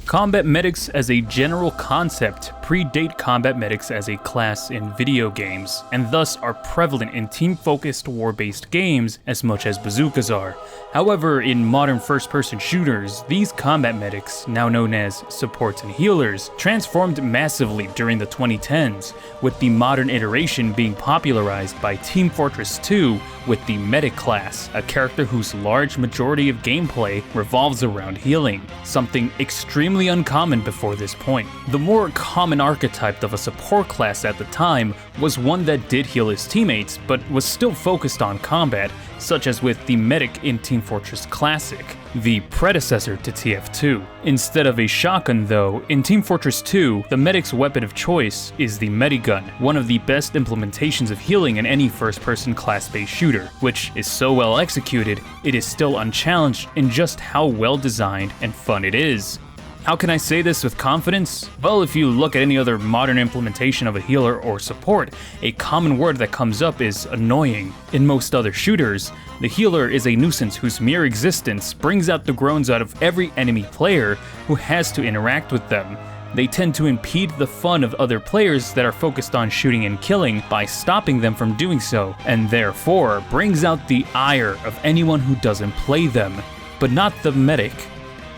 Combat medics as a general concept predate combat medics as a class in video games, and thus are prevalent in team-focused war-based games as much as bazookas are. However, in modern first-person shooters, these combat medics, now known as supports and healers, transformed massively during the 2010s, with the modern iteration being popularized by Team Fortress 2 with the medic class, a character whose large majority of gameplay revolves around healing, something extremely uncommon before this point. The more common archetype of a support class at the time was one that did heal his teammates, but was still focused on combat, such as with the medic in Team Fortress Classic, the predecessor to TF2. Instead of a shotgun though, in Team Fortress 2, the medic's weapon of choice is the Medigun, one of the best implementations of healing in any first-person class-based shooter, which is so well executed, it is still unchallenged in just how well designed and fun it is. How can I say this with confidence? Well, if you look at any other modern implementation of a healer or support, a common word that comes up is annoying. In most other shooters, the healer is a nuisance whose mere existence brings out the groans out of every enemy player who has to interact with them. They tend to impede the fun of other players that are focused on shooting and killing by stopping them from doing so, and therefore brings out the ire of anyone who doesn't play them. But not the medic.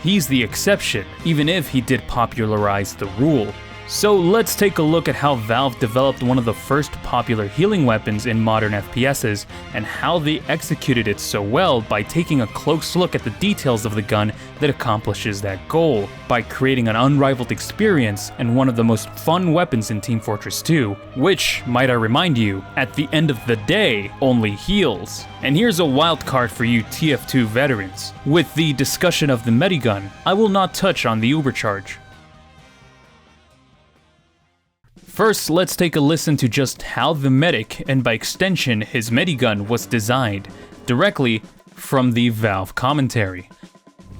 He's the exception, even if he did popularize the rule. So let's take a look at how Valve developed one of the first popular healing weapons in modern FPSs, and how they executed it so well by taking a close look at the details of the gun that accomplishes that goal, by creating an unrivaled experience and one of the most fun weapons in Team Fortress 2, which, might I remind you, at the end of the day, only heals. And here's a wild card for you TF2 veterans. With the discussion of the Medigun, I will not touch on the Ubercharge. First, let's take a listen to just how the medic, and by extension his Medigun, was designed, directly from the Valve commentary.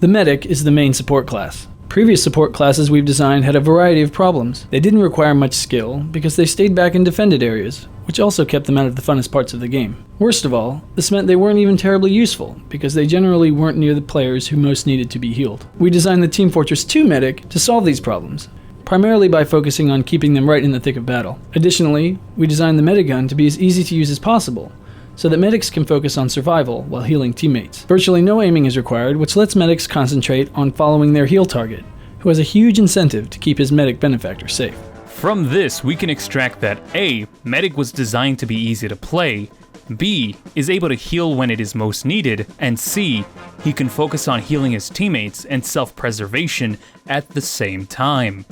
The medic is the main support class. Previous support classes we've designed had a variety of problems. They didn't require much skill, because they stayed back in defended areas, which also kept them out of the funnest parts of the game. Worst of all, this meant they weren't even terribly useful, because they generally weren't near the players who most needed to be healed. We designed the Team Fortress 2 medic to solve these problems, primarily by focusing on keeping them right in the thick of battle. Additionally, we designed the Medigun to be as easy to use as possible, so that medics can focus on survival while healing teammates. Virtually no aiming is required, which lets medics concentrate on following their heal target, who has a huge incentive to keep his medic benefactor safe. From this, we can extract that A, medic was designed to be easy to play, B, is able to heal when it is most needed, and C, he can focus on healing his teammates and self-preservation at the same time.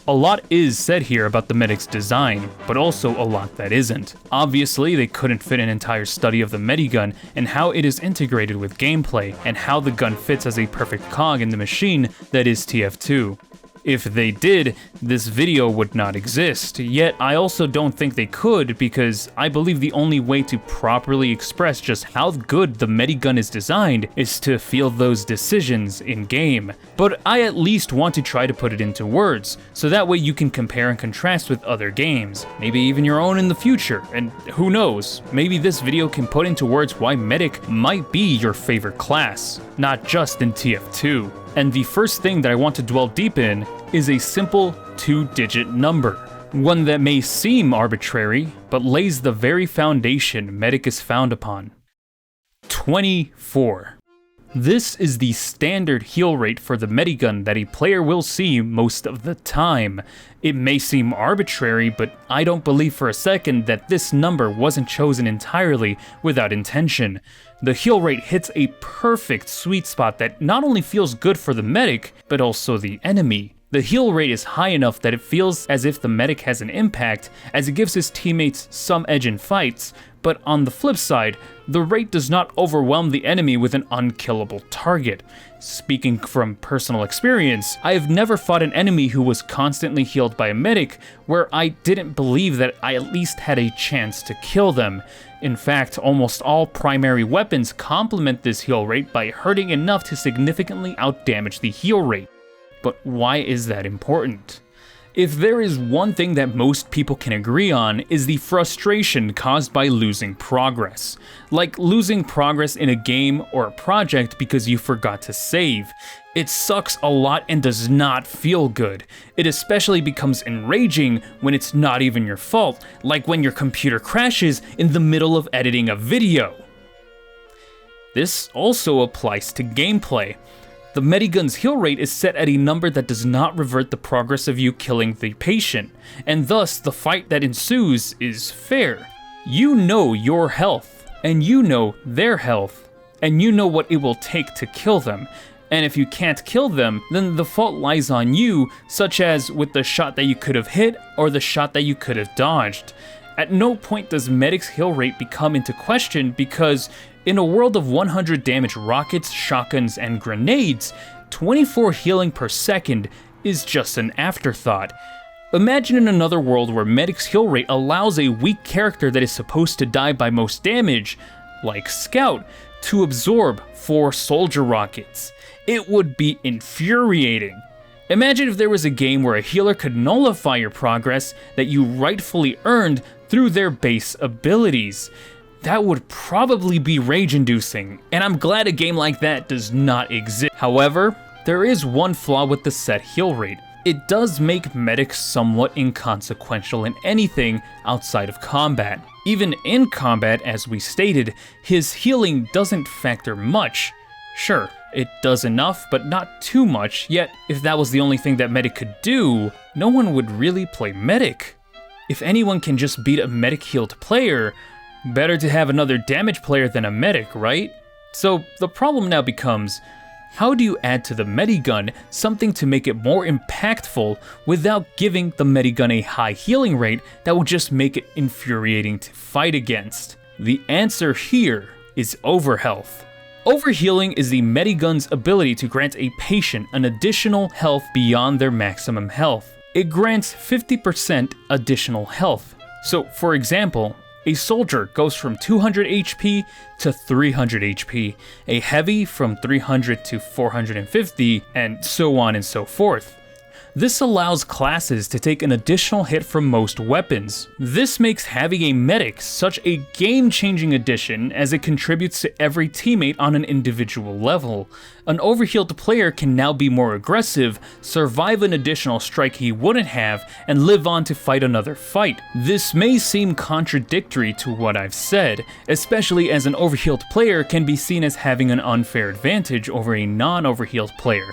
A lot is said here about the medic's design, but also a lot that isn't. Obviously, they couldn't fit an entire study of the Medigun and how it is integrated with gameplay, and how the gun fits as a perfect cog in the machine that is TF2. If they did, this video would not exist, yet I also don't think they could, because I believe the only way to properly express just how good the Medigun is designed is to feel those decisions in-game. But I at least want to try to put it into words, so that way you can compare and contrast with other games, maybe even your own in the future, and who knows, maybe this video can put into words why Medic might be your favorite class, not just in TF2. And the first thing that I want to dwell deep in is a simple 2-digit number. One that may seem arbitrary, but lays the very foundation Medic is found upon. 24. This is the standard heal rate for the Medigun that a player will see most of the time. It may seem arbitrary, but I don't believe for a second that this number wasn't chosen entirely without intention. The heal rate hits a perfect sweet spot that not only feels good for the medic, but also the enemy. The heal rate is high enough that it feels as if the medic has an impact, as it gives his teammates some edge in fights, but on the flip side, the rate does not overwhelm the enemy with an unkillable target. Speaking from personal experience, I have never fought an enemy who was constantly healed by a medic where I didn't believe that I at least had a chance to kill them. In fact, almost all primary weapons complement this heal rate by hurting enough to significantly outdamage the heal rate. But why is that important? If there is one thing that most people can agree on, is the frustration caused by losing progress. Like losing progress in a game or a project because you forgot to save. It sucks a lot and does not feel good. It especially becomes enraging when it's not even your fault, like when your computer crashes in the middle of editing a video. This also applies to gameplay. The Medigun's heal rate is set at a number that does not revert the progress of you killing the patient, and thus the fight that ensues is fair. You know your health, and you know their health, and you know what it will take to kill them. And if you can't kill them, then the fault lies on you, such as with the shot that you could have hit or the shot that you could have dodged. At no point does Medic's heal rate become into question because in a world of 100 damage rockets, shotguns, and grenades, 24 healing per second is just an afterthought. Imagine in another world where Medic's heal rate allows a weak character that is supposed to die by most damage, like Scout, to absorb 4 soldier rockets. It would be infuriating. Imagine if there was a game where a healer could nullify your progress that you rightfully earned through their base abilities. That would probably be rage-inducing, and I'm glad a game like that does not exist. However, there is one flaw with the set heal rate. It does make medics somewhat inconsequential in anything outside of combat. Even in combat, as we stated, his healing doesn't factor much. Sure, it does enough, but not too much, yet if that was the only thing that medic could do, no one would really play medic. If anyone can just beat a medic healed player, better to have another damage player than a medic, right? So the problem now becomes, how do you add to the Medigun something to make it more impactful without giving the Medigun a high healing rate that will just make it infuriating to fight against? The answer here is overhealth. Overhealing is the Medigun's ability to grant a patient an additional health beyond their maximum health. It grants 50% additional health. So, for example, a soldier goes from 200 HP to 300 HP, a heavy from 300 to 450, and so on and so forth. This allows classes to take an additional hit from most weapons. This makes having a medic such a game-changing addition as it contributes to every teammate on an individual level. An overhealed player can now be more aggressive, survive an additional strike he wouldn't have, and live on to fight another fight. This may seem contradictory to what I've said, especially as an overhealed player can be seen as having an unfair advantage over a non-overhealed player.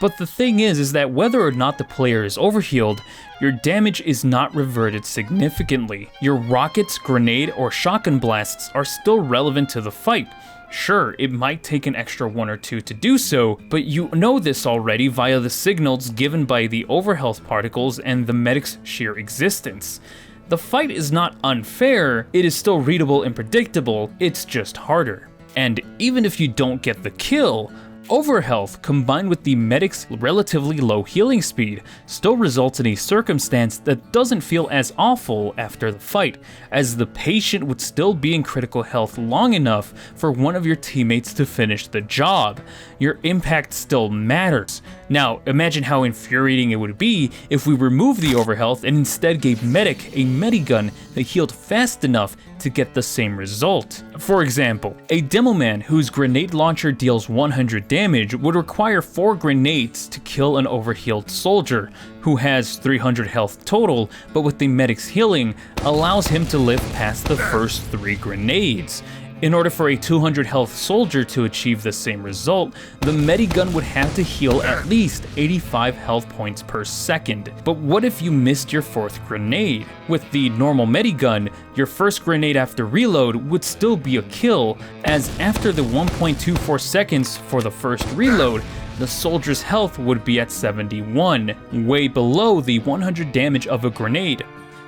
But the thing is that whether or not the player is overhealed, your damage is not reverted significantly. Your rockets, grenade, or shotgun blasts are still relevant to the fight. Sure, it might take an extra 1 or 2 to do so, but you know this already via the signals given by the overhealth particles and the medic's sheer existence. The fight is not unfair, it is still readable and predictable, it's just harder. And even if you don't get the kill, overhealth combined with the medic's relatively low healing speed still results in a circumstance that doesn't feel as awful after the fight, as the patient would still be in critical health long enough for one of your teammates to finish the job. Your impact still matters. Now, imagine how infuriating it would be if we removed the overhealth and instead gave medic a Medigun that healed fast enough to get the same result. For example, a demoman whose grenade launcher deals 100 damage would require 4 grenades to kill an overhealed soldier, who has 300 health total, but with the medic's healing, allows him to live past the first 3 grenades. In order for a 200 health soldier to achieve the same result, the Medigun would have to heal at least 85 health points per second. But what if you missed your 4th grenade? With the normal Medigun, your first grenade after reload would still be a kill, as after the 1.24 seconds for the first reload, the soldier's health would be at 71, way below the 100 damage of a grenade.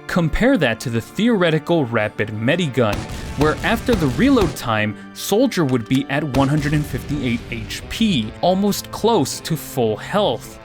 Compare that to the theoretical rapid Medigun, where after the reload time, soldier would be at 158 HP, almost close to full health.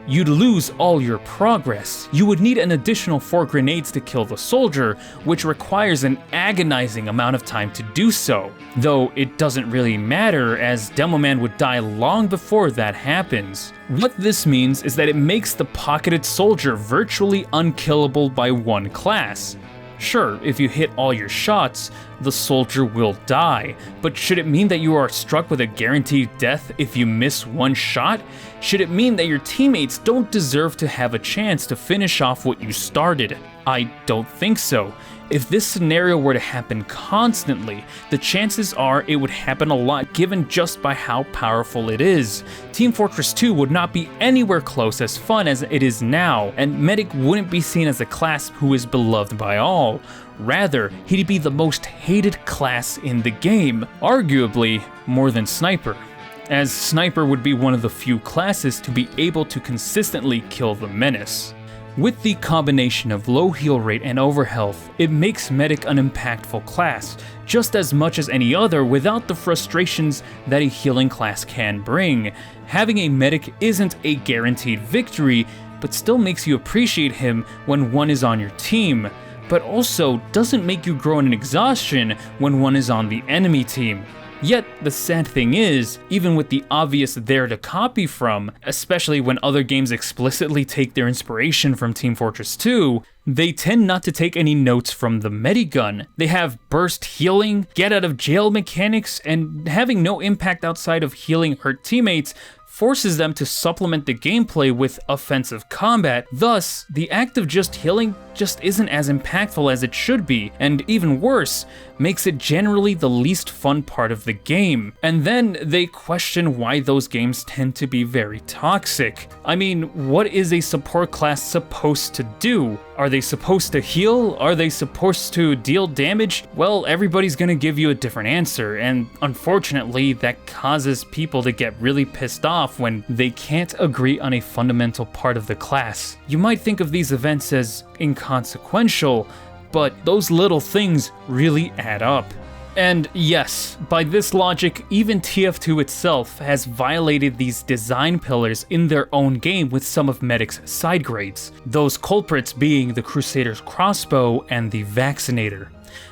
you'd lose all your progress. You would need an additional 4 grenades to kill the soldier, which requires an agonizing amount of time to do so. Though it doesn't really matter, as Demoman would die long before that happens. What this means is that it makes the pocketed soldier virtually unkillable by one class. Sure, if you hit all your shots, the soldier will die, but should it mean that you are struck with a guaranteed death if you miss one shot? Should it mean that your teammates don't deserve to have a chance to finish off what you started? I don't think so. If this scenario were to happen constantly, the chances are it would happen a lot given just by how powerful it is. Team Fortress 2 would not be anywhere close as fun as it is now, and Medic wouldn't be seen as a class who is beloved by all. Rather, he'd be the most hated class in the game, arguably more than Sniper, as Sniper would be one of the few classes to be able to consistently kill the menace. With the combination of low heal rate and overhealth, it makes Medic an impactful class, just as much as any other without the frustrations that a healing class can bring. Having a Medic isn't a guaranteed victory, but still makes you appreciate him when one is on your team, but also doesn't make you grow in exhaustion when one is on the enemy team. Yet, the sad thing is, even with the obvious there to copy from, especially when other games explicitly take their inspiration from Team Fortress 2, they tend not to take any notes from the Medigun. They have burst healing, get out of jail mechanics, and having no impact outside of healing hurt teammates forces them to supplement the gameplay with offensive combat. Thus, the act of just healing just isn't as impactful as it should be, and even worse, makes it generally the least fun part of the game. And then they question why those games tend to be very toxic. I mean, what is a support class supposed to do? Are they supposed to heal? Are they supposed to deal damage? Well, everybody's gonna give you a different answer, and unfortunately, that causes people to get really pissed off when they can't agree on a fundamental part of the class. You might think of these events as inconsequential, but those little things really add up. And yes, by this logic, even TF2 itself has violated these design pillars in their own game with some of Medic's side grades, those culprits being the Crusader's crossbow and the vaccinator.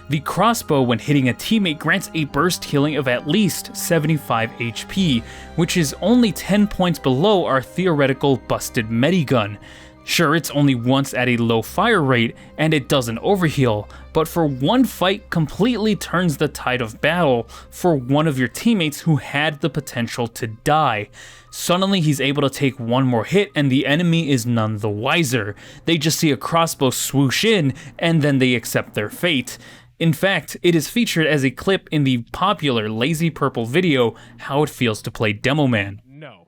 The crossbow, when hitting a teammate, grants a burst healing of at least 75 HP, which is only 10 points below our theoretical busted Medigun. Sure, it's only once at a low fire rate, and it doesn't overheal, but for one fight completely turns the tide of battle for one of your teammates who had the potential to die. Suddenly he's able to take one more hit and the enemy is none the wiser. They just see a crossbow swoosh in, and then they accept their fate. In fact, it is featured as a clip in the popular Lazy Purple video, How It Feels to Play Demoman. No.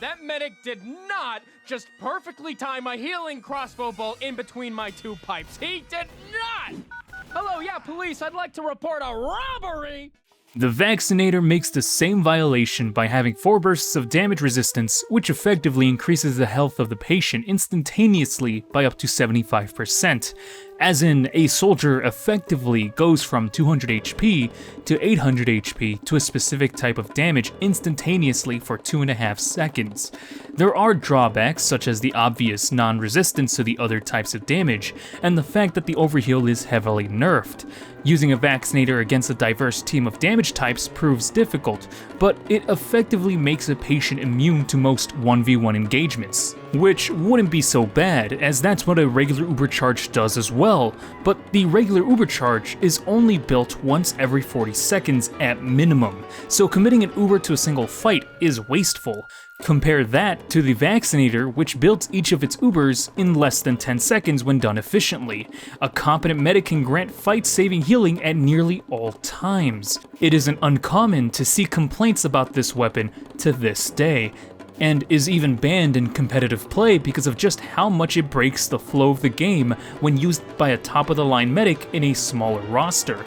That medic did not just perfectly time a healing crossbow bolt in between my two pipes. He did not! Hello, yeah, police, I'd like to report a robbery! The vaccinator makes the same violation by having 4 bursts of damage resistance, which effectively increases the health of the patient instantaneously by up to 75%. As in, a soldier effectively goes from 200 HP to 800 HP to a specific type of damage instantaneously for 2.5 seconds. There are drawbacks, such as the obvious non-resistance to the other types of damage, and the fact that the overheal is heavily nerfed. Using a vaccinator against a diverse team of damage types proves difficult, but it effectively makes a patient immune to most 1v1 engagements. Which wouldn't be so bad, as that's what a regular Ubercharge does as well, but the regular Ubercharge is only built once every 40 seconds at minimum, so committing an Uber to a single fight is wasteful. Compare that to the vaccinator, which builds each of its Ubers in less than 10 seconds when done efficiently. A competent medic can grant fight-saving healing at nearly all times. It isn't uncommon to see complaints about this weapon to this day, and is even banned in competitive play because of just how much it breaks the flow of the game when used by a top-of-the-line medic in a smaller roster.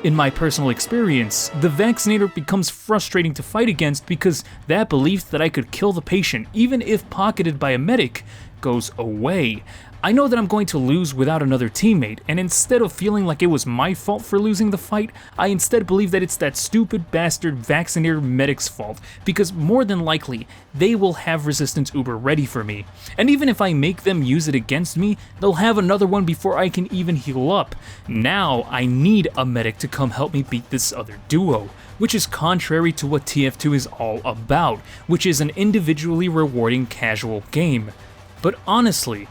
In my personal experience, the vaccinator becomes frustrating to fight against because that belief that I could kill the patient even if pocketed by a medic goes away. I know that I'm going to lose without another teammate, and instead of feeling like it was my fault for losing the fight, I instead believe that it's that stupid bastard vaccinator medic's fault, because more than likely, they will have resistance Uber ready for me. And even if I make them use it against me, they'll have another one before I can even heal up. Now, I need a medic to come help me beat this other duo, which is contrary to what TF2 is all about, which is an individually rewarding casual game. But honestly,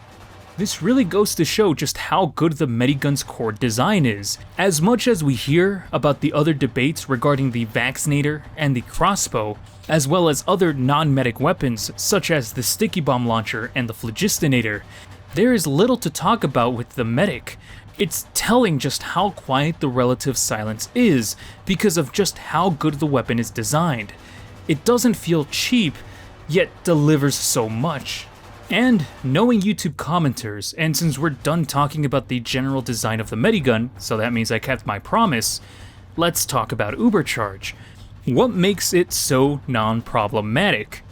this really goes to show just how good the Medigun's core design is. As much as we hear about the other debates regarding the vaccinator and the crossbow, as well as other non-medic weapons such as the sticky bomb launcher and the phlogistinator, there is little to talk about with the medic. It's telling just how quiet the relative silence is because of just how good the weapon is designed. It doesn't feel cheap, yet delivers so much. And knowing YouTube commenters, and since we're done talking about the general design of the Medigun, so that means I kept my promise, let's talk about Ubercharge. What makes it so non-problematic?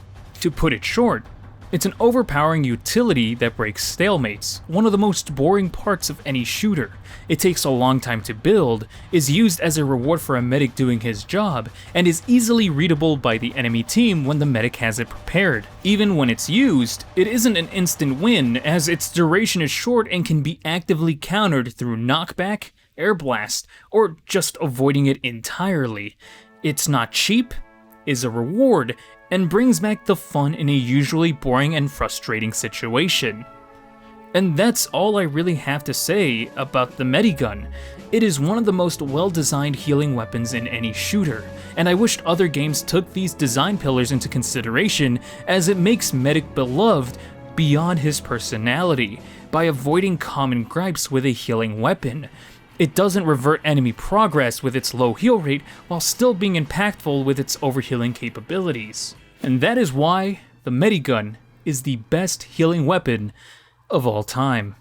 To put it short, it's an overpowering utility that breaks stalemates, one of the most boring parts of any shooter. It takes a long time to build, is used as a reward for a medic doing his job, and is easily readable by the enemy team when the medic has it prepared. Even when it's used, it isn't an instant win, as its duration is short and can be actively countered through knockback, air blast, or just avoiding it entirely. It's not cheap, is a reward, and brings back the fun in a usually boring and frustrating situation. And that's all I really have to say about the Medigun. It is one of the most well-designed healing weapons in any shooter, and I wished other games took these design pillars into consideration, as it makes Medic beloved beyond his personality, by avoiding common gripes with a healing weapon. It doesn't revert enemy progress with its low heal rate while still being impactful with its overhealing capabilities. And that is why the Medigun is the best healing weapon of all time.